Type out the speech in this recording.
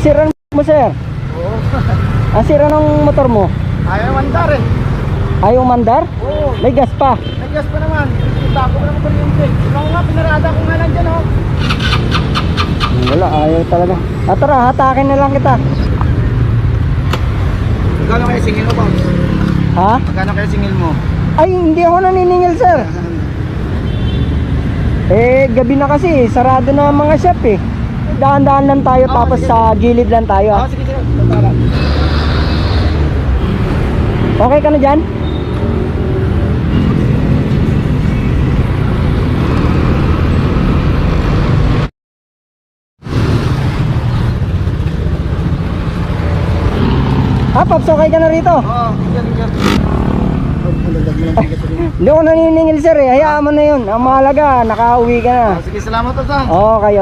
sira mo, sir? Oo. Ang sira ng motor mo? Ayaw mandar eh. Ayaw mandar? Oo. May gas pa. Nag-gas pa naman. Bago ko lang kuryente. Wala nga, pinarada ko nga lang dyan oh. Wala, ayaw talaga. Tara, hatakin na lang kita. Magkano kaya singil mo, Pops? Ha? Magkano kaya singil mo? Ay, hindi ako naniningil, sir. Gabi na kasi, sarado na ang mga shop eh. Daan-daan lang tayo, tapos sige. sa gilid lang tayo. Oo, sige, sige. Tara. Okay ka na dyan? Pops, okay ka na rito? Oo, sige, sige. Hindi ako naniningil, sir eh. Hayaan mo na yun. Ang mahalaga, nakauwi ka na. Sige, salamat po, Sam. Okay.